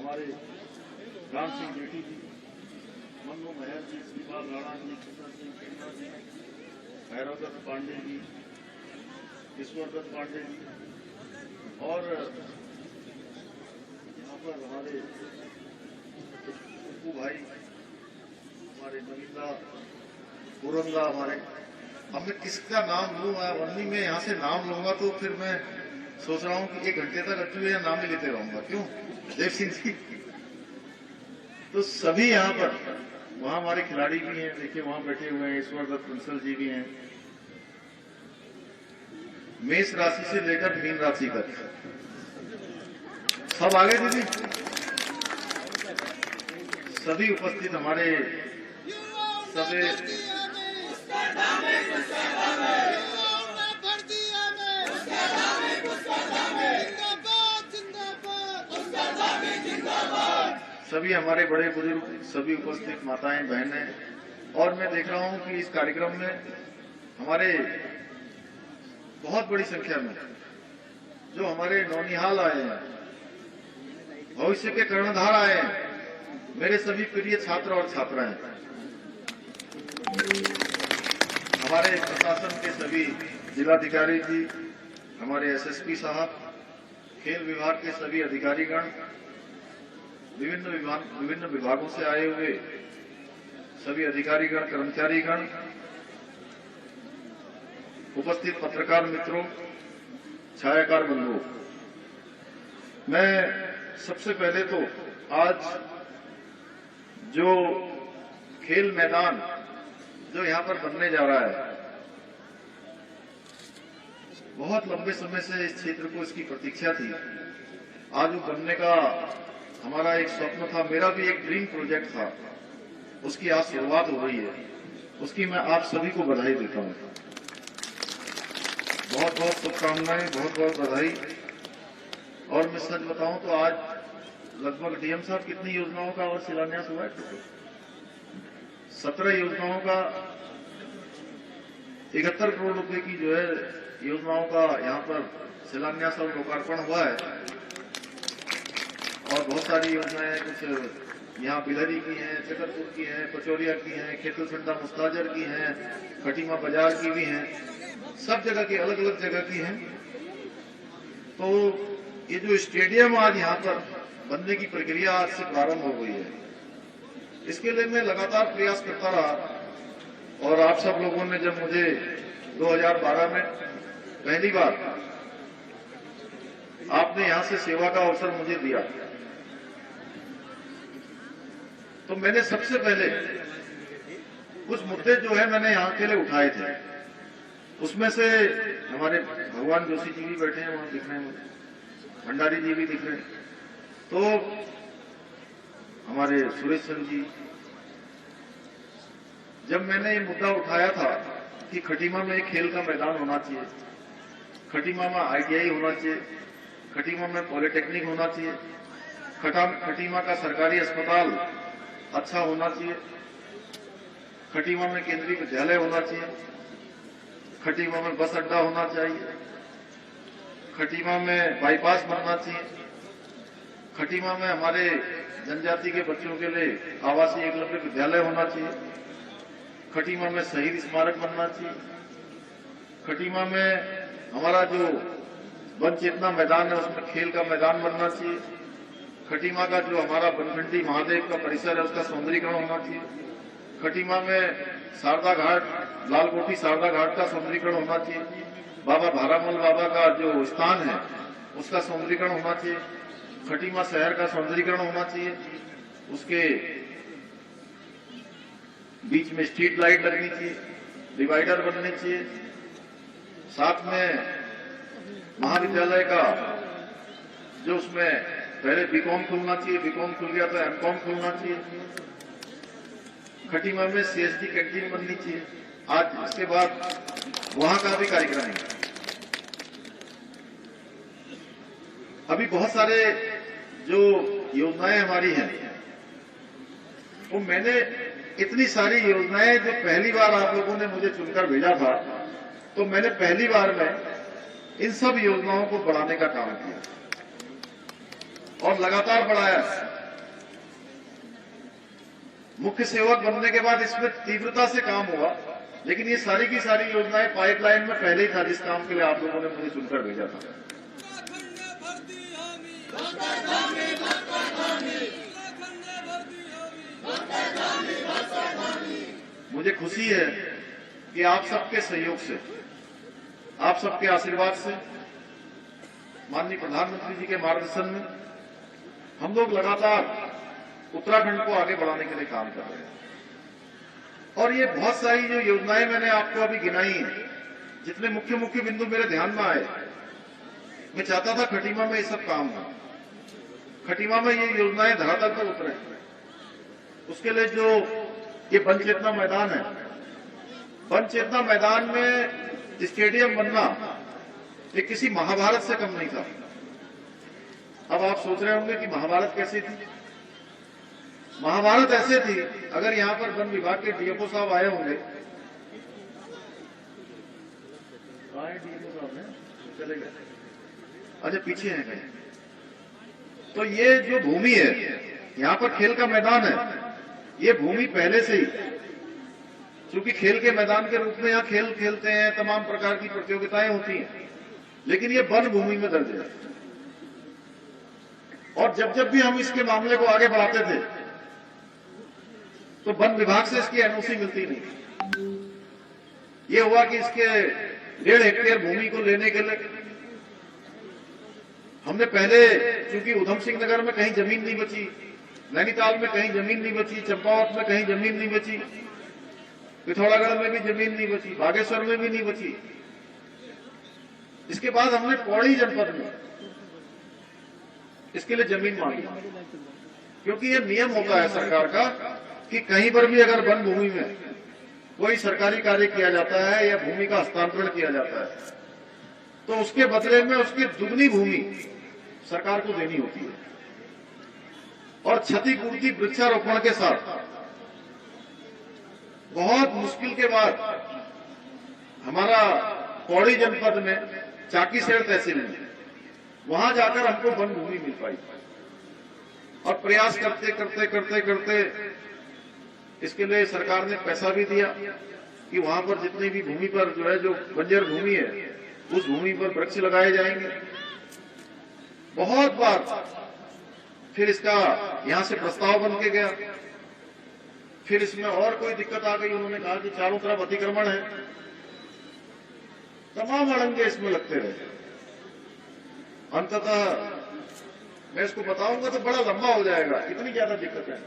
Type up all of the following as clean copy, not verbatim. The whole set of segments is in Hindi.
हमारे राम सिंह जेठी जी, मन्नू महर जी, श्रीपाल राणा जी, किशन सिंह खेड़ा जी, भैरवदत्त पांडे जी, ईश्वरदत्त पांडे जी और यहाँ पर हमारे पप्पू भाई, हमारे नवीनदा पुरंदा, हमारे अब मैं किसका नाम लूं? वन्नी में यहाँ से नाम लूंगा तो फिर मैं सोच रहा हूँ कि 1 घंटे तक अच्छे या नाम ही लेते रहूंगा। क्यों? देव सिंह जी, तो सभी यहाँ पर, वहाँ हमारे खिलाड़ी भी हैं, देखिए वहाँ बैठे हुए हैं, ईश्वरदत्त कुंसल जी भी हैं, मेष राशि से लेकर मीन राशि तक सब आगे दीदी, सभी उपस्थित हमारे सभी सभी हमारे बड़े बुजुर्ग, सभी उपस्थित माताएं बहनें, और मैं देख रहा हूं कि इस कार्यक्रम में हमारे बहुत बड़ी संख्या में जो हमारे नौनिहाल आए हैं, भविष्य के कर्णधार आए हैं, मेरे सभी प्रिय छात्र और छात्राएं, हमारे प्रशासन के सभी जिलाधिकारी जी, हमारे एसएसपी साहब, खेल विभाग के सभी अधिकारीगण, विभिन्न विभागों से आए हुए सभी अधिकारीगण, कर्मचारीगण, उपस्थित पत्रकार मित्रों, छायाकार बंधुओं, मैं सबसे पहले तो आज जो खेल मैदान जो यहाँ पर बनने जा रहा है, बहुत लंबे समय से इस क्षेत्र को इसकी प्रतीक्षा थी। आज वो बनने का हमारा एक स्वप्न था, मेरा भी एक ड्रीम प्रोजेक्ट था, उसकी आज शुरुआत हो रही है। उसकी मैं आप सभी को बधाई देता हूँ, बहुत बहुत शुभकामनाएं, बहुत बहुत बधाई। और मैं सच बताऊं तो आज लगभग डीएम साहब कितनी योजनाओं का और शिलान्यास हुआ है? 17 योजनाओं का, 71 करोड़ रुपए की जो है योजनाओं का यहाँ पर शिलान्यास और लोकार्पण हुआ है। और बहुत सारी योजनाएं, कुछ यहाँ बिलहरी की हैं, चकरपुर की हैं, पचौरिया की हैं, खेतुसंडा मुस्ताजर की हैं, खटीमा बाजार की भी हैं, सब जगह की, अलग अलग जगह की हैं। तो ये जो स्टेडियम आज यहाँ पर बनने की प्रक्रिया आज से प्रारंभ हो गई है, इसके लिए मैं लगातार प्रयास करता रहा। और आप सब लोगों ने जब मुझे 2012 में पहली बार आपने यहाँ से सेवा का अवसर मुझे दिया, तो मैंने सबसे पहले कुछ मुद्दे जो है मैंने यहाँ के लिए उठाए थे। उसमें से हमारे भगवान जोशी जी भी बैठे हैं, वहां दिख रहे हैं मुझे, भंडारी जी भी दिख रहे हैं, तो हमारे सुरेश चंद्र जी, जब मैंने ये मुद्दा उठाया था कि खटीमा में एक खेल का मैदान होना चाहिए, खटीमा में आईटीआई होना चाहिए, खटीमा में पॉलिटेक्निक होना चाहिए, खटीमा का सरकारी अस्पताल अच्छा होना चाहिए, खटीमा में केंद्रीय विद्यालय होना चाहिए, खटीमा में बस अड्डा होना चाहिए, खटीमा में बाईपास बनना चाहिए, खटीमा में हमारे जनजाति के बच्चों के लिए आवासीय एकलव्य विद्यालय होना चाहिए, खटीमा में शहीद स्मारक बनना चाहिए, खटीमा में हमारा जो वन चेतना मैदान है उसमें खेल का मैदान बनना चाहिए, खटीमा का जो हमारा बनखंडी महादेव का परिसर है उसका सौंदर्यीकरण होना चाहिए, खटीमा में शारदा घाट, लालकोठी शारदा घाट का सौंदर्यीकरण होना चाहिए, बाबा भारामल बाबा का जो स्थान है उसका सौंदर्यीकरण होना चाहिए, खटीमा शहर का सौंदर्यीकरण होना चाहिए, उसके बीच में स्ट्रीट लाइट लगनी चाहिए, डिवाइडर बनने चाहिए, साथ में महाविद्यालय का जो उसमें पहले बीकॉम खुलना चाहिए, बीकॉम खुल गया तो एमकॉम खुलना चाहिए, खटीमा में सीएसडी कैंटीन बननी चाहिए। आज इसके बाद वहां का भी कार्यक्रम है। अभी बहुत सारे जो योजनाएं हमारी हैं, वो मैंने इतनी सारी योजनाएं जो पहली बार आप लोगों ने मुझे चुनकर भेजा था, तो मैंने पहली बार में इन सब योजनाओं को बढ़ाने का काम किया। और लगातार बढ़ाया। मुख्य सेवक बनने के बाद इसमें तीव्रता से काम हुआ, लेकिन ये सारी की सारी योजनाएं पाइपलाइन में पहले ही था, जिस काम के लिए आप लोगों ने मुझे चुनकर भेजा था। मुझे खुशी है कि आप सबके सहयोग से, आप सबके आशीर्वाद से, माननीय प्रधानमंत्री जी के मार्गदर्शन में हम लोग लगातार उत्तराखंड को आगे बढ़ाने के लिए काम कर रहे हैं। और ये बहुत सारी जो योजनाएं मैंने आपको अभी गिनाई हैं, जितने मुख्य मुख्य बिंदु मेरे ध्यान में आए, मैं चाहता था खटीमा में ये सब काम हो, खटीमा में ये योजनाएं धरातल पर उतरे। उसके लिए जो ये वन चेतना मैदान है, वन चेतना मैदान में स्टेडियम बनना ये किसी महाभारत से कम नहीं था। अब आप सोच रहे होंगे कि महाभारत कैसी थी। महाभारत ऐसे थी, अगर यहां पर वन विभाग के डीएफओ साहब आए होंगे, डीएफओ साहब हैं, चले गए, अच्छा पीछे हैं कहीं। तो ये जो भूमि है, यहां पर खेल का मैदान है, ये भूमि पहले से ही, क्योंकि खेल के मैदान के रूप में यहाँ खेल खेलते हैं, तमाम प्रकार की प्रतियोगिताएं होती हैं, लेकिन ये वन भूमि में दर्ज है। और जब जब भी हम इसके मामले को आगे बढ़ाते थे, तो वन विभाग से इसकी एनओसी मिलती नहीं। ये हुआ कि इसके 1.5 हेक्टेयर भूमि को लेने के लिए हमने पहले, चूंकि उधम सिंह नगर में कहीं जमीन नहीं बची, नैनीताल में कहीं जमीन नहीं बची, चंपावत में कहीं जमीन नहीं बची, पिथौरागढ़ में भी जमीन नहीं बची, बागेश्वर में भी नहीं बची। इसके बाद हमने पौड़ी जनपद में इसके लिए जमीन मांगी, क्योंकि ये नियम होता है सरकार का कि कहीं पर भी अगर वन भूमि में कोई सरकारी कार्य किया जाता है या भूमि का हस्तांतरण किया जाता है, तो उसके बदले में उसकी दुगनी भूमि सरकार को देनी होती है। और क्षतिपूर्ति वृक्षारोपण के साथ बहुत मुश्किल के बाद हमारा पौड़ी जनपद में चाकीसेड़ तहसील में वहां जाकर हमको वन भूमि मिल पाई। और प्रयास करते करते करते करते इसके लिए सरकार ने पैसा भी दिया कि वहां पर जितनी भी भूमि पर जो है, जो बंजर भूमि है, उस भूमि पर वृक्ष लगाए जाएंगे। बहुत बार फिर इसका यहां से प्रस्ताव बन के गया, फिर इसमें और कोई दिक्कत आ गई। उन्होंने कहा कि चारों तरफ अतिक्रमण है, तमाम अड़ंगे इसमें लगते रहे। अंततः मैं इसको बताऊंगा तो बड़ा लंबा हो जाएगा, इतनी ज्यादा दिक्कत है।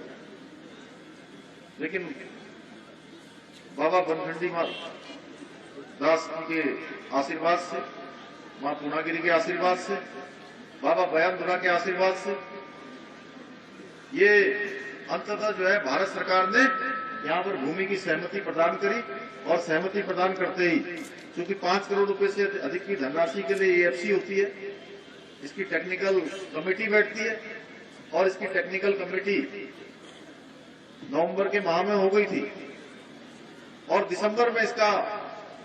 लेकिन बाबा बनखंडी मां दास के आशीर्वाद से, मां पूर्णागिरी के आशीर्वाद से, बाबा बयानदुरा के आशीर्वाद से ये अंततः जो है भारत सरकार ने यहाँ पर भूमि की सहमति प्रदान करी। और सहमति प्रदान करते ही, क्योंकि 5 करोड़ रुपए से अधिक की धनराशि के लिए एएफसी होती है, इसकी टेक्निकल कमेटी बैठती है, और इसकी टेक्निकल कमेटी नवंबर के माह में हो गई थी और दिसंबर में इसका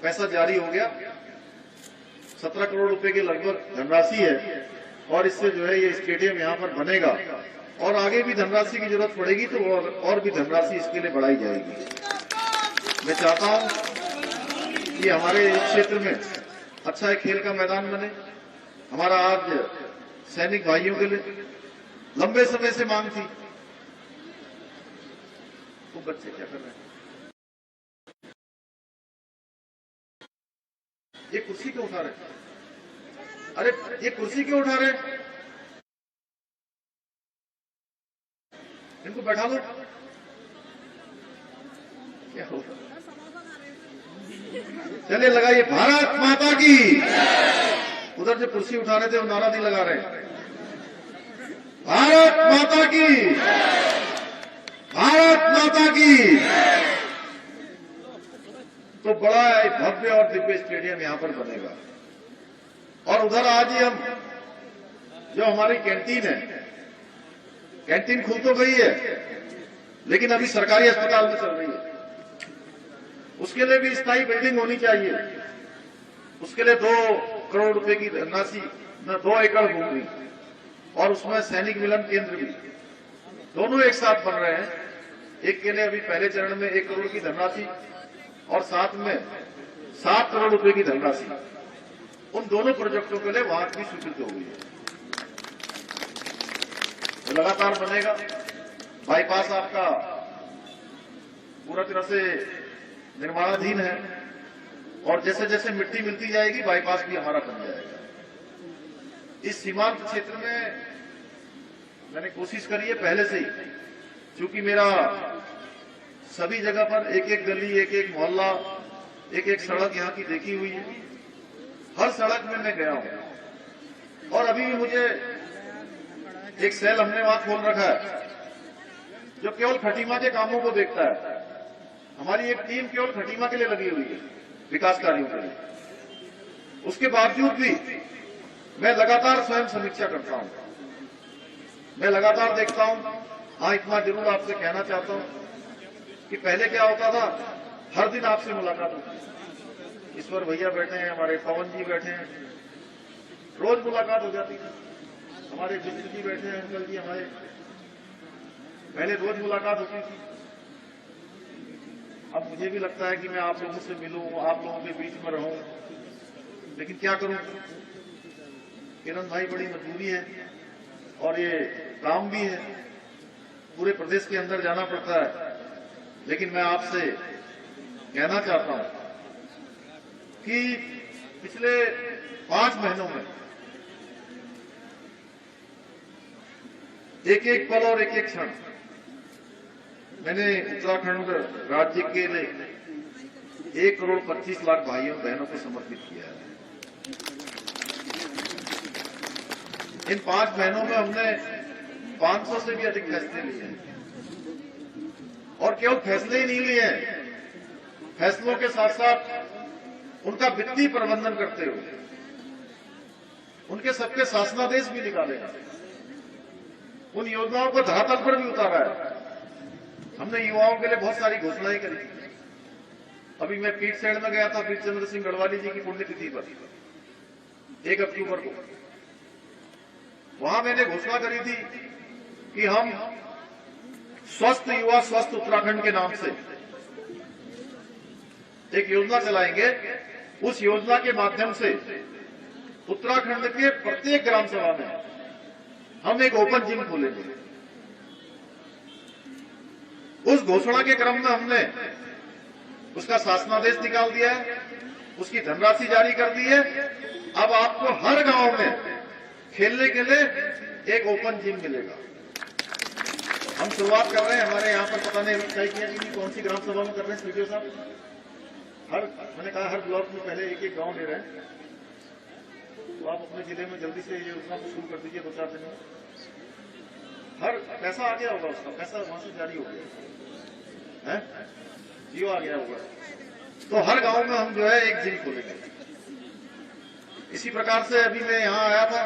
पैसा जारी हो गया। 17 करोड़ रुपए के लगभग धनराशि है, और इससे जो है ये स्टेडियम यहाँ पर बनेगा। और आगे भी धनराशि की जरूरत पड़ेगी तो और भी धनराशि इसके लिए बढ़ाई जाएगी। मैं चाहता हूं कि हमारे क्षेत्र में अच्छा एक खेल का मैदान बने। हमारा आज सैनिक भाइयों के लिए लंबे समय से मांग थी। वो बच्चे क्या कर रहे हैं? ये कुर्सी क्यों उठा रहे? अरे ये कुर्सी क्यों उठा रहे? इनको बैठा लो। क्या होगा? चलिए लगाइए भारत माता की। उधर जो कुर्सी उठा रहे थे वो नारा नहीं लगा रहे। भारत माता की, भारत माता की। तो बड़ा भव्य और दिव्य स्टेडियम यहां पर बनेगा। और उधर आज ही हम जो हमारी कैंटीन है, कैंटीन खुल तो गई है लेकिन अभी सरकारी अस्पताल में चल रही है। उसके लिए भी स्थायी बिल्डिंग होनी चाहिए। उसके लिए 2 करोड़ रुपए की धनराशि, 2 एकड़ भूमि और उसमें सैनिक मिलन केंद्र भी, दोनों एक साथ बन रहे हैं। एक के लिए अभी पहले चरण में 1 करोड़ की धनराशि और साथ में 7 करोड़ रुपए की धनराशि, उन दोनों प्रोजेक्टों के लिए वहां की स्वीकृति हो गई है। तो लगातार बनेगा। बाईपास आपका पूरा तरह से निर्माणाधीन है और जैसे जैसे मिट्टी मिलती जाएगी बाईपास भी हमारा बन जाएगा। इस सीमांत क्षेत्र में मैंने कोशिश करी है पहले से ही, क्योंकि मेरा सभी जगह पर एक एक गली, एक एक मोहल्ला, एक एक सड़क यहाँ की देखी हुई है। हर सड़क में मैं गया हूं और अभी भी मुझे एक सेल हमने वहां खोल रखा है जो केवल खटीमा के कामों को देखता है। हमारी एक टीम केवल खटीमा के लिए लगी हुई है, विकास कार्यों के लिए। उसके बावजूद भी मैं लगातार स्वयं समीक्षा करता हूं, मैं लगातार देखता हूं। हाँ, इतना जरूर आपसे कहना चाहता हूं कि पहले क्या होता था, हर दिन आपसे मुलाकात होती। ईश्वर भैया बैठे हैं, हमारे पवन जी बैठे हैं, रोज मुलाकात हो जाती थी। हमारे बिजली जी बैठे हैं, अंकल जी हमारे, पहले रोज मुलाकात होती थी। अब मुझे भी लगता है कि मैं आप लोगों से मिलूं, आप लोगों के बीच में रहूं, लेकिन क्या करूं, किरण भाई बड़ी मजबूरी है और ये काम भी है, पूरे प्रदेश के अंदर जाना पड़ता है। लेकिन मैं आपसे कहना चाहता हूं कि पिछले 5 महीनों में एक एक पल और एक एक क्षण मैंने उत्तराखंड राज्य के लिए 1 करोड़ 25 लाख भाइयों बहनों को समर्पित किया है। इन 5 महीनों में हमने 500 से भी अधिक फैसले लिए हैं और केवल फैसले ही नहीं लिए हैं, फैसलों के साथ साथ उनका वित्तीय प्रबंधन करते हुए उनके सबके शासनादेश भी निकाले हैं, उन योजनाओं को धरातल पर भी उतारा है। हमने युवाओं के लिए बहुत सारी घोषणाएं करी। अभी मैं पीठसेड़ में गया था, वीर चंद्र सिंह गढ़वाली जी की पुण्यतिथि पर 1 अक्टूबर को। वहां मैंने घोषणा करी थी कि हम स्वस्थ युवा स्वस्थ उत्तराखंड के नाम से एक योजना चलाएंगे। उस योजना के माध्यम से उत्तराखंड के प्रत्येक ग्राम सभा में हम एक ओपन जिम खोलेंगे। उस घोषणा के क्रम में हमने उसका शासनादेश निकाल दिया है, उसकी धनराशि जारी कर दी है। अब आपको हर गांव में खेलने के लिए एक ओपन जिम मिलेगा। हम शुरुआत कर रहे हैं, हमारे यहाँ पर पता नहीं तय किया कि कौन सी ग्राम सभा में कर रहे हैं सीडीओ साहब। मैंने कहा हर ब्लॉक में पहले एक एक गांव ले रहे हैं, तो आप अपने जिले में जल्दी से ये योजना को शुरू कर दीजिए 2-4 दिन में। हर पैसा आ गया होगा, उसका पैसा वहां से जारी हो गया है, जियो आ गया होगा। तो हर गांव में हम जो है एक जिम खोलेंगे। इसी प्रकार से अभी मैं यहाँ आया था,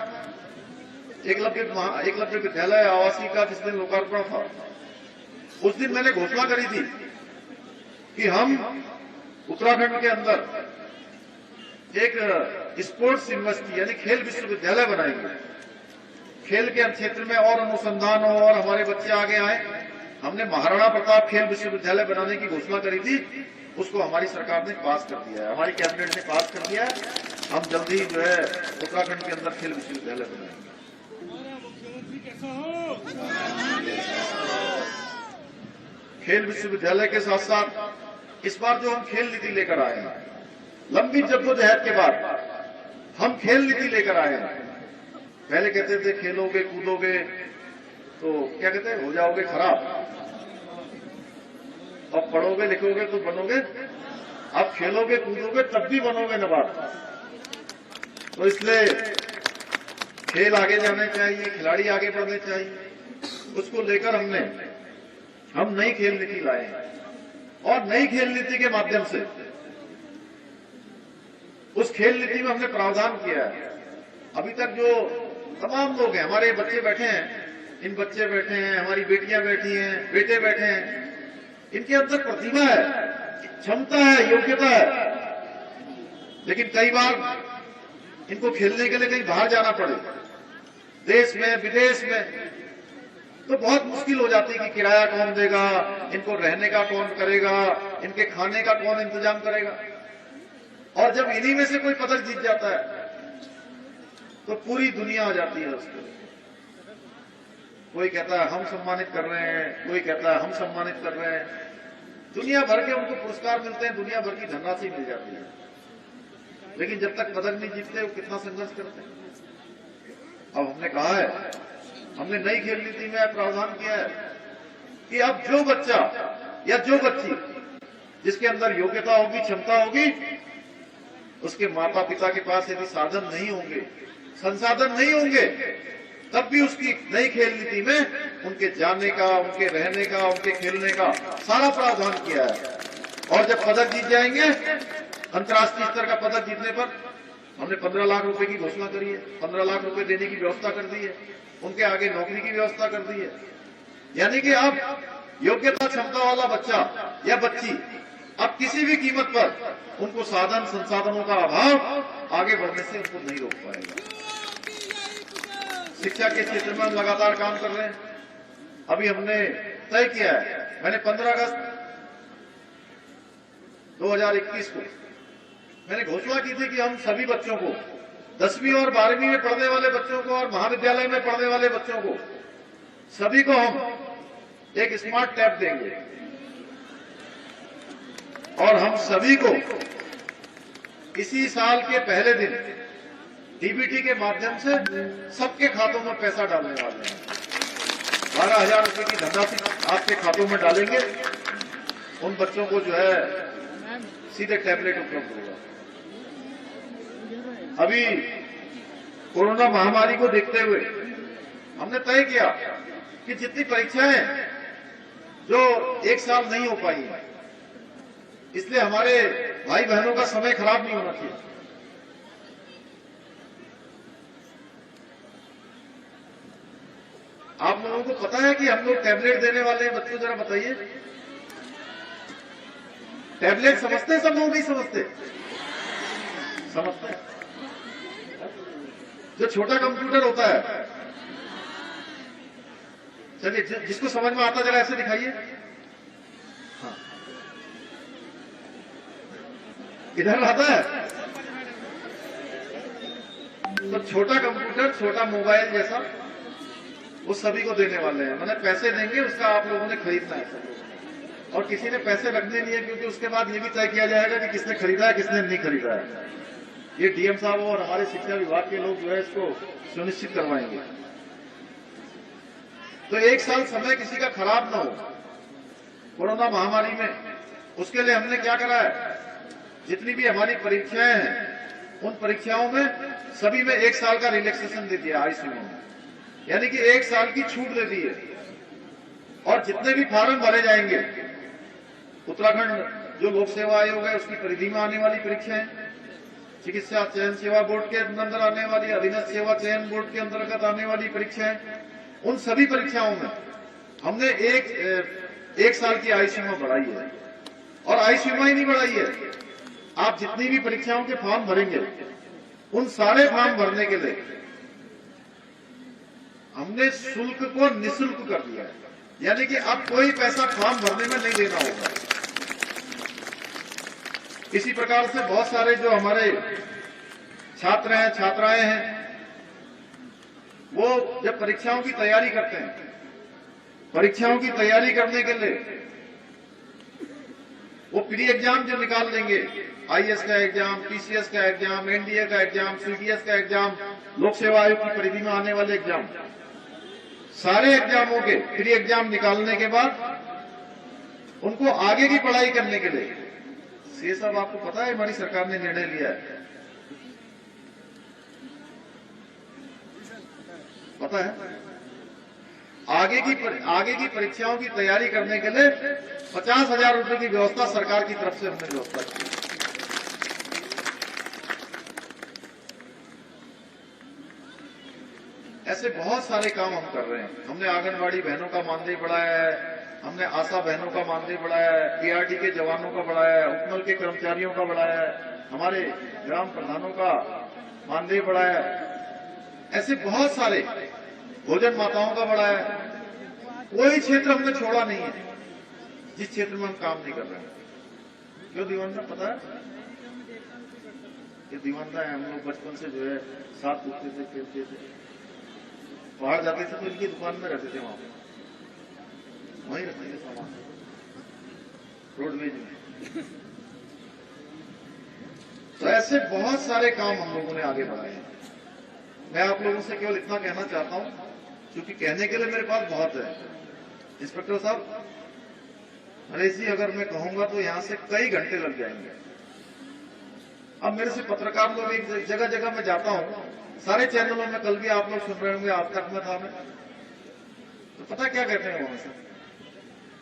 एकलव्य विद्यालय आवासीय का जिस दिन लोकार्पण था, उस दिन मैंने घोषणा करी थी कि हम उत्तराखंड के अंदर एक स्पोर्ट्स यूनिवर्सिटी यानी खेल विश्वविद्यालय बनाएंगे। खेल के क्षेत्र में और अनुसंधान हो और हमारे बच्चे आगे आए। हमने महाराणा प्रताप खेल विश्वविद्यालय बनाने की घोषणा करी थी, उसको हमारी सरकार ने पास कर दिया है, हमारी कैबिनेट ने पास कर दिया है। हम जल्दी जो है उत्तराखंड के अंदर खेल विश्वविद्यालय बनाएंगे। खेल विश्वविद्यालय के साथ साथ इस बार जो हम खेल नीति लेकर आए हैं, लंबी जद्दोजहद के बाद हम खेल नीति लेकर आए हैं। पहले कहते थे खेलोगे कूदोगे तो क्या कहते हैं, हो जाओगे खराब, अब पढ़ोगे लिखोगे तो बनोगे, अब खेलोगे कूदोगे तब भी बनोगे नवाब। तो इसलिए खेल आगे जाने चाहिए, खिलाड़ी आगे बढ़ने चाहिए। उसको लेकर हम नई खेल नीति लाए हैं और नई खेल नीति के माध्यम से उस खेल नीति में हमने प्रावधान किया है। अभी तक जो तमाम लोग हैं, हमारे बच्चे बैठे हैं, इन बच्चे बैठे हैं, हमारी बेटियां बैठी हैं, बेटे बैठे हैं, इनके अंदर प्रतिभा है, क्षमता है, योग्यता है, लेकिन कई बार इनको खेलने के लिए कहीं बाहर जाना पड़े देश में विदेश में, तो बहुत मुश्किल हो जाती है कि किराया कौन देगा, इनको रहने का कौन करेगा, इनके खाने का कौन इंतजाम करेगा। और जब इन्हीं में से कोई पदक जीत जाता है तो पूरी दुनिया आ जाती है उसको। कोई कहता है हम सम्मानित कर रहे हैं, कोई कहता है हम सम्मानित कर रहे हैं। दुनिया भर के उनको पुरस्कार मिलते हैं, दुनिया भर की धनराशि मिल जाती है, लेकिन जब तक पदक नहीं जीतते वो कितना संघर्ष करते हैं। अब हमने कहा है, हमने नई खेल नीति में प्रावधान किया है कि अब जो बच्चा या जो बच्ची जिसके अंदर योग्यता होगी, क्षमता होगी, उसके माता पिता के पास यदि साधन नहीं होंगे, संसाधन नहीं होंगे, तब भी उसकी नई खेल नीति में उनके जाने का, उनके रहने का, उनके खेलने का सारा प्रावधान किया है। और जब पदक जीत जाएंगे, अंतर्राष्ट्रीय स्तर का पदक जीतने पर हमने 15 लाख रुपए की घोषणा करी है, 15 लाख रुपए देने की व्यवस्था कर दी है, उनके आगे नौकरी की व्यवस्था कर दी है। यानी कि अब योग्यता क्षमता वाला बच्चा या बच्ची अब किसी भी कीमत पर उनको साधन संसाधनों का अभाव आगे बढ़ने से उनको नहीं रोक पाएगा। शिक्षा के क्षेत्र में हम लगातार काम कर रहे हैं। अभी हमने तय किया है, मैंने 15 अगस्त 2021 को मैंने घोषणा की थी कि हम सभी बच्चों को, 10वीं और 12वीं में पढ़ने वाले बच्चों को और महाविद्यालय में पढ़ने वाले बच्चों को, सभी को हम एक स्मार्ट टैब देंगे और हम सभी को इसी साल के पहले दिन डीबीटी के माध्यम से सबके खातों में पैसा डालने वाले हैं। 12,000 रुपए की धनराशि आपके खातों में डालेंगे। उन बच्चों को जो है सीधे टैबलेट उपलब्ध होगा। अभी कोरोना महामारी को देखते हुए हमने तय किया कि जितनी परीक्षाएं जो एक साल नहीं हो पाई, इसलिए हमारे भाई बहनों का समय खराब नहीं होना चाहिए। आप लोगों को पता है कि हम लोग टैबलेट देने वाले हैं बच्चों, जरा बताइए। टैबलेट समझते हैं सब लोग? नहीं समझते? समझते हैं। जो छोटा कंप्यूटर होता है, चलिए जिसको समझ में आता जरा ऐसे दिखाइए। हाँ, इधर आता है। तो छोटा कंप्यूटर, छोटा मोबाइल जैसा, वो सभी को देने वाले हैं। मैंने पैसे देंगे, उसका आप लोगों ने खरीदना है। और किसी ने पैसे रखने नहीं है, क्योंकि उसके बाद ये भी तय किया जाएगा कि किसने खरीदा है, किसने नहीं खरीदा है। ये डीएम साहब और हमारे शिक्षा विभाग के लोग जो है इसको सुनिश्चित करवाएंगे। तो एक साल समय किसी का खराब ना हो कोरोना महामारी में, उसके लिए हमने क्या करा है, जितनी भी हमारी परीक्षाएं हैं उन परीक्षाओं में सभी में 1 साल का रिलैक्सेशन दे दिया आईसीयू में, यानी कि 1 साल की छूट दे दी है। और जितने भी फार्म भरे जाएंगे, उत्तराखंड जो लोक सेवा आयोग है उसकी परिधि में आने वाली परीक्षाएं, चिकित्सा चयन सेवा बोर्ड के अंदर आने वाली, अधीनस्थ सेवा चयन बोर्ड के अंतर्गत आने वाली परीक्षाएं, उन सभी परीक्षाओं में हमने एक साल की आयु सीमा बढ़ाई है। और आयु सीमा ही नहीं बढ़ाई है, आप जितनी भी परीक्षाओं के फॉर्म भरेंगे उन सारे फॉर्म भरने के लिए हमने शुल्क को निःशुल्क कर दिया है। यानी कि अब कोई पैसा फॉर्म भरने में नहीं देना होगा। इसी प्रकार से बहुत सारे जो हमारे छात्र हैं, छात्राएं हैं, वो जब परीक्षाओं की तैयारी करते हैं, परीक्षाओं की तैयारी करने के लिए वो प्री एग्जाम जो निकाल लेंगे, आईएएस का एग्जाम, पीसीएस का एग्जाम, एनडीए का एग्जाम, सीडीएस का एग्जाम, लोक सेवा आयोग की परिधि में आने वाले एग्जाम, सारे एग्जामों के प्री एग्जाम निकालने के बाद उनको आगे की पढ़ाई करने के लिए, ये सब आपको पता है हमारी सरकार ने निर्णय लिया है, पता है? आगे की परीक्षाओं की तैयारी करने के लिए 50,000 रुपए की व्यवस्था सरकार की तरफ से हमने व्यवस्था की। ऐसे बहुत सारे काम हम कर रहे हैं। हमने आंगनबाड़ी बहनों का मानदेय बढ़ाया है, हमने आशा बहनों का मानदेय बढ़ाया है, पीआरटी के जवानों का बढ़ाया है, उपनल के कर्मचारियों का बढ़ाया है, हमारे ग्राम प्रधानों का मानदेय बढ़ाया है। ऐसे बहुत सारे भोजन माताओं का बढ़ाया है। कोई क्षेत्र हमने छोड़ा नहीं है जिस क्षेत्र में हम काम नहीं कर रहे हैं। क्यों दीवानदा पता है? ये दीवानदा है, हम लोग बचपन से जो है साथ उठते थे, खेलते थे, बाहर जाते थे तो इनकी दुकान में रहते थे, वहीं रखते थे सामान रोडवेज में। तो ऐसे बहुत सारे काम हम लोगों ने आगे बढ़ाए हैं। मैं आप लोगों से केवल इतना कहना चाहता हूं, क्योंकि कहने के लिए मेरे पास बहुत है। इंस्पेक्टर साहब, नरेश जी, अगर मैं कहूंगा तो यहां से कई घंटे लग जाएंगे। अब मेरे से पत्रकार लोग एक जगह जगह में जाता हूं, सारे चैनलों में, कल भी आप लोग सुन रहे होंगे, आज तक में था मैं, तो पता क्या कहते हैं वहां से?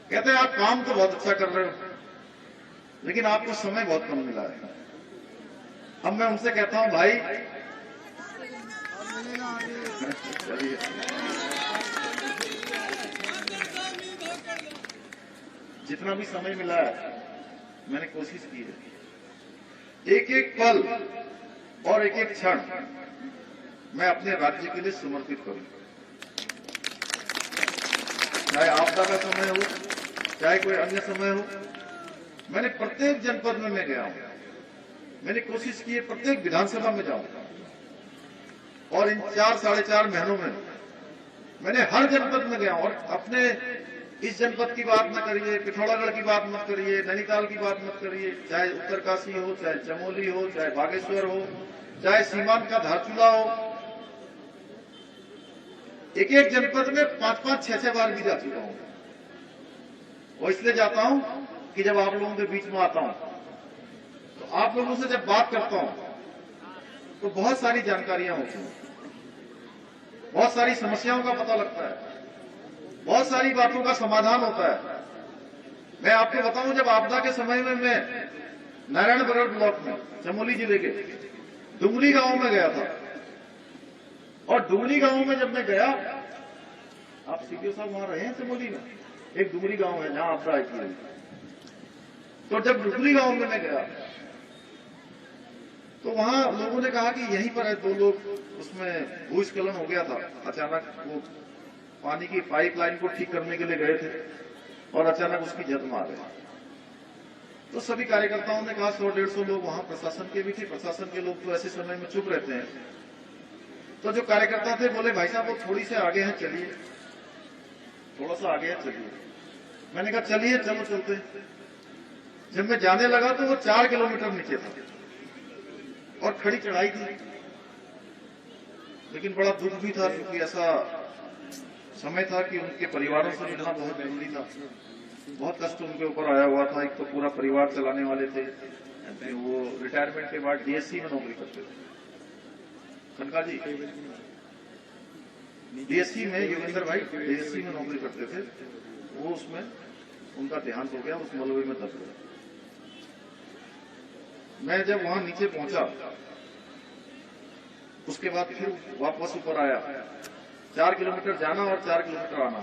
कहते हैं आप काम तो बहुत अच्छा कर रहे हो, लेकिन आपको समय बहुत कम मिला है। अब मैं उनसे कहता हूं, भाई जितना भी समय मिला है मैंने कोशिश की है, एक एक पल और एक एक क्षण मैं अपने राज्य के लिए समर्पित करूं। चाहे आपदा का समय हो, चाहे कोई अन्य समय हो, मैंने प्रत्येक जनपद में मैं गया हूं। मैंने कोशिश की है प्रत्येक विधानसभा में जाऊं, और इन 4-4.5 महीनों में मैंने हर जनपद में गया हूं। और अपने इस जनपद की बात न करिए, पिथौरागढ़ की बात मत करिए, नैनीताल की बात मत करिए, चाहे उत्तरकाशी हो, चाहे चमोली हो, चाहे बागेश्वर हो, चाहे सीमांत का धारचूला हो, एक एक जनपद में 5-5, 6-6 बार भी जा चुका हूं। और इसलिए जाता हूं कि जब आप लोगों के बीच में आता हूं तो आप लोगों से जब बात करता हूं तो बहुत सारी जानकारियां होती हैं, बहुत सारी समस्याओं का पता लगता है, बहुत सारी बातों का समाधान होता है। मैं आपको बताऊं, जब आपदा के समय में मैं नारायणगढ़ ब्लॉक में चमोली जिले के डुंगरी गांव में गया था, और डुंगरी गांव में जब मैं गया, आप सीपीओ साहब वहां रहे हैं चमोली में, एक डुंगरी गांव है जहां आपदा आई थी। तो जब डुंगरी गांव में मैं गया तो वहां लोगों ने कहा कि यहीं पर है, 2 लोग उसमें भूस्खलन हो गया था अचानक, वो पानी की पाइपलाइन को ठीक करने के लिए गए थे और अचानक उसकी जद मार गई। तो सभी कार्यकर्ताओं ने कहा, 100-150 लोग वहां प्रशासन के भी थे। प्रशासन के लोग तो ऐसे समय में चुप रहते हैं। तो जो कार्यकर्ता थे बोले, भाई साहब वो थोड़ी से आगे हैं, चलिए, थोड़ा सा आगे है, चलिए। मैंने कहा चलिए, चलो चलते हैं। जब मैं जाने लगा तो वो 4 किलोमीटर नीचे था और खड़ी चढ़ाई थी, लेकिन बड़ा दुख भी था, क्योंकि ऐसा समय था कि उनके परिवारों से जुड़ना बहुत जरूरी था। बहुत कष्ट उनके ऊपर आया हुआ था। एक तो पूरा परिवार चलाने वाले थे, वो रिटायरमेंट के बाद डीएससी में नौकरी करते थे। खनका जी डीएससी में, योगेंद्र भाई डीएससी में नौकरी करते थे, वो उसमें उनका देहांत हो गया, उस मलबे में दब गए। मैं जब वहां नीचे पहुंचा, उसके बाद फिर वापस ऊपर आया, 4 किलोमीटर जाना और 4 किलोमीटर आना,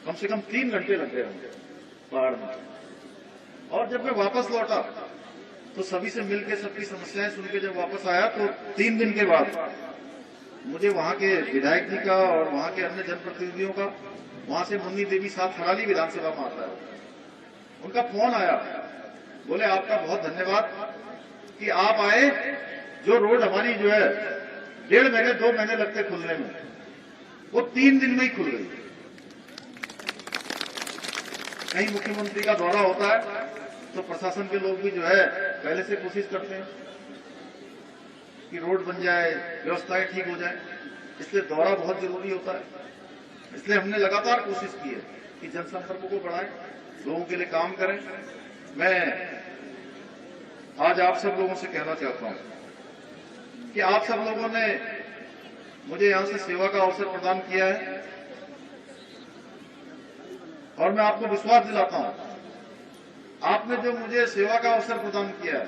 कम से कम 3 घंटे लग गए होंगे पहाड़ में। और जब मैं वापस लौटा तो सभी से मिलकर सबकी समस्याएं सुन के जब वापस आया तो 3 दिन के बाद मुझे वहां के विधायक जी का और वहां के अन्य जनप्रतिनिधियों का, वहां से मुन्नी देवी साहब थराली विधानसभा में आता है, उनका फोन आया। बोले आपका बहुत धन्यवाद कि आप आए, जो रोड हमारी जो है 1.5 महीने 2 महीने लगते खुलने में, वो 3 दिन में ही खुल गई। कहीं मुख्यमंत्री का दौरा होता है तो प्रशासन के लोग भी जो है पहले से कोशिश करते हैं कि रोड बन जाए, व्यवस्थाएं ठीक हो जाए, इसलिए दौरा बहुत जरूरी होता है। इसलिए हमने लगातार कोशिश की है कि जनसंपर्क को बढ़ाएं, लोगों के लिए काम करें। मैं आज आप सब लोगों से कहना चाहता हूं कि आप सब लोगों ने मुझे यहां से सेवा का अवसर प्रदान किया है, और मैं आपको विश्वास दिलाता हूं, आपने जो मुझे सेवा का अवसर प्रदान किया है,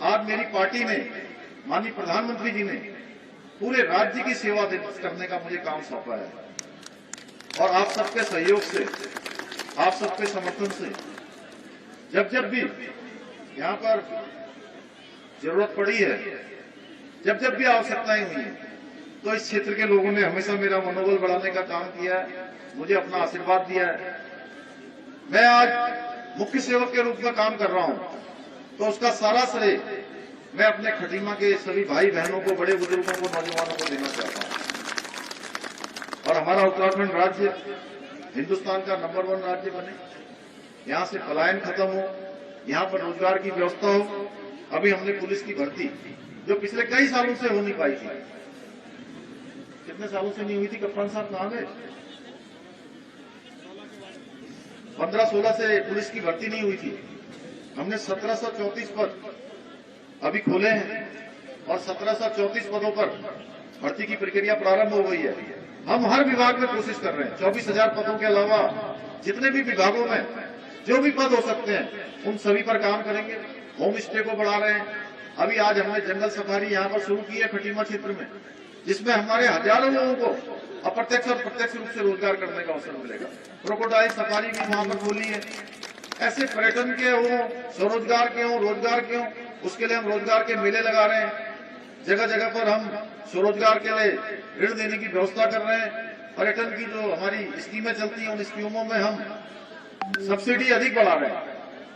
आज मेरी पार्टी ने, माननीय प्रधानमंत्री जी ने पूरे राज्य की सेवा करने का मुझे काम सौंपा है। और आप सबके सहयोग से, आप सबके समर्थन से, जब जब भी यहां पर जरूरत पड़ी है, जब जब भी आवश्यकताएं हुई है, तो इस क्षेत्र के लोगों ने हमेशा मेरा मनोबल बढ़ाने का काम किया है, मुझे अपना आशीर्वाद दिया है। मैं आज मुख्य सेवक के रूप में काम कर रहा हूं, तो उसका सारा श्रेय मैं अपने खटीमा के सभी भाई बहनों को, बड़े बुजुर्गों को, नौजवानों को देना चाहता हूं। और हमारा उत्तराखंड राज्य हिंदुस्तान का नंबर 1 राज्य बने, यहां से पलायन खत्म हो, यहां पर रोजगार की व्यवस्था हो। अभी हमने पुलिस की भर्ती, जो पिछले कई सालों से हो नहीं पाई थी, कितने सालों से नहीं हुई थी, कप्तान साहब कहां गए? 15-16 से पुलिस की भर्ती नहीं हुई थी। हमने 1734 पद अभी खोले हैं और 1734 पदों पर भर्ती की प्रक्रिया प्रारंभ हो गई है। हम हर विभाग में कोशिश कर रहे हैं, 24,000 पदों के अलावा जितने भी विभागों में जो भी पद हो सकते हैं उन सभी पर काम करेंगे। होम स्टे को बढ़ा रहे हैं। अभी आज हमने जंगल सफारी यहाँ पर शुरू की है खटीमा क्षेत्र में, जिसमें हमारे हजारों लोगों को अप्रत्यक्ष और प्रत्यक्ष रूप से रोजगार करने का अवसर मिलेगा। क्रोकोडाइल सफारी भी वहां पर खोली है। ऐसे पर्यटन के हो, स्वरोजगार के हो, रोजगार के हो, उसके लिए हम रोजगार के मेले लगा रहे हैं। जगह जगह पर हम स्वरोजगार के लिए ऋण देने की व्यवस्था कर रहे हैं। पर्यटन की जो हमारी स्कीमें चलती हैं, उन स्कीमों में हम सब्सिडी अधिक बढ़ा रहे हैं।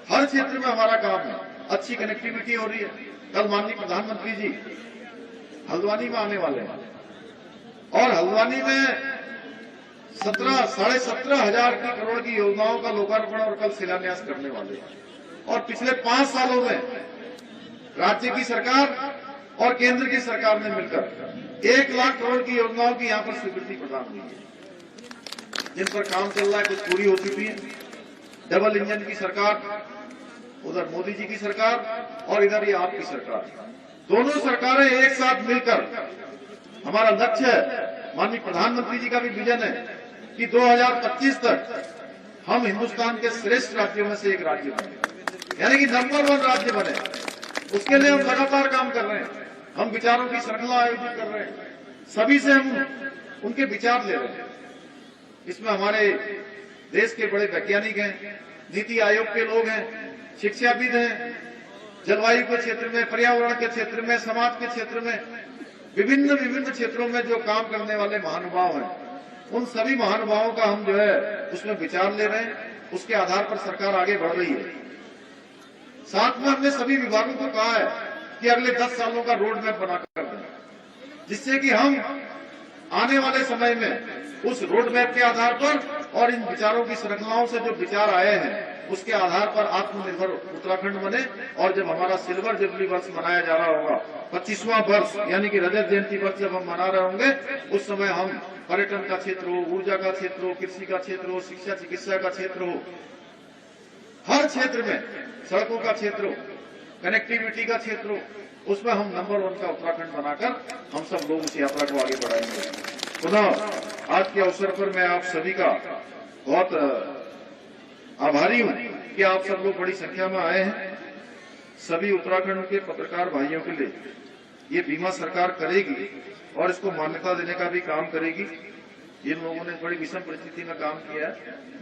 हर क्षेत्र में हमारा काम है। अच्छी कनेक्टिविटी हो रही है। कल माननीय प्रधानमंत्री जी हल्द्वानी में आने वाले हैं और हल्द्वानी में 17,500 करोड़ की योजनाओं का लोकार्पण और कल शिलान्यास करने वाले हैं। और पिछले 5 सालों में राज्य की सरकार और केंद्र की सरकार ने मिलकर 1 लाख करोड़ की योजनाओं की यहाँ पर स्वीकृति प्रदान हुई है, जिन पर काम चल रहा है, कुछ पूरी हो चुकी है। डबल इंजन की सरकार, उधर मोदी जी की सरकार और इधर ये आपकी सरकार, दोनों सरकारें एक साथ मिलकर, हमारा लक्ष्य है, माननीय प्रधानमंत्री जी का भी विजन है कि 2025 तक हम हिंदुस्तान के श्रेष्ठ राज्यों में से एक राज्य बने, यानी कि नंबर 1 राज्य बने। उसके लिए हम लगातार काम कर रहे हैं। हम विचारों की श्रृंखला आयोजित कर रहे हैं, सभी से हम उनके विचार ले रहे हैं। इसमें हमारे देश के बड़े वैज्ञानिक हैं, नीति आयोग के लोग हैं, शिक्षाविद हैं, जलवायु के क्षेत्र में, पर्यावरण के क्षेत्र में, समाज के क्षेत्र में, विभिन्न क्षेत्रों में जो काम करने वाले महानुभाव हैं, उन सभी महानुभावों का हम जो है उसमें विचार ले रहे हैं। उसके आधार पर सरकार आगे बढ़ रही है। साथ में हमने सभी विभागों को कहा है कि अगले 10 सालों का रोड मैप बनाकर दें, जिससे कि हम आने वाले समय में उस रोड मैप के आधार पर और इन विचारों की श्रृंखलाओं से जो विचार आए हैं उसके आधार पर आत्मनिर्भर उत्तराखंड बने। और जब हमारा सिल्वर जुबली वर्ष मनाया जा रहा होगा, 25वां वर्ष यानी कि रजत जयंती वर्ष जब हम मना रहे होंगे, उस समय हम पर्यटन का क्षेत्र हो, ऊर्जा का क्षेत्र हो, कृषि का क्षेत्र हो, शिक्षा चिकित्सा का क्षेत्र हो, हर क्षेत्र में, सड़कों का क्षेत्र हो, कनेक्टिविटी का क्षेत्र हो, उसमें हम नंबर 1 का उत्तराखंड बनाकर हम सब लोग उस यात्रा को आगे बढ़ाएंगे। पुनः आज के अवसर पर मैं आप सभी का बहुत आभारी हूं कि आप सब लोग बड़ी संख्या में आए हैं। सभी उत्तराखंड के पत्रकार भाइयों के लिए ये बीमा सरकार करेगी और इसको मान्यता देने का भी काम करेगी। जिन लोगों ने बड़ी विषम परिस्थिति में काम किया है,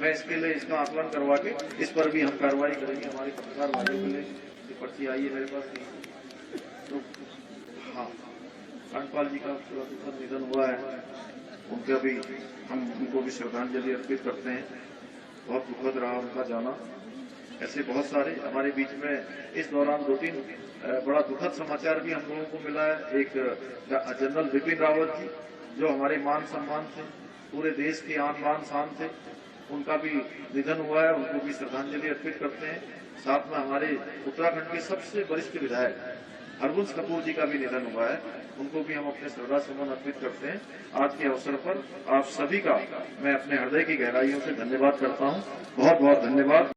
मैं इसके लिए इसका आकलन करवा के इस पर भी हम कार्रवाई करेंगे। हमारे पत्रकार भाइयों के लिए ये पर्ची आई है मेरे पास, तो हाँ, कांडपाल जी का दुखद निधन हुआ है, उनका भी हम उनको भी श्रद्धांजलि अर्पित करते हैं। बहुत दुखद रहा उनका जाना। ऐसे बहुत सारे हमारे बीच में इस दौरान 2-3 बड़ा दुखद समाचार भी हम लोगों को मिला है। एक जनरल बिपिन रावत जी, जो हमारे मान सम्मान थे, पूरे देश के आन बान शान थे, उनका भी निधन हुआ है। उनको भी श्रद्धांजलि अर्पित करते हैं। साथ में हमारे उत्तराखंड के सबसे वरिष्ठ विधायक हरवंश कपूर जी का भी निधन हुआ है, उनको भी हम अपने श्रद्धा सुमन अर्पित करते हैं। आज के अवसर पर आप सभी का मैं अपने हृदय की गहराइयों से धन्यवाद करता हूं। बहुत बहुत धन्यवाद।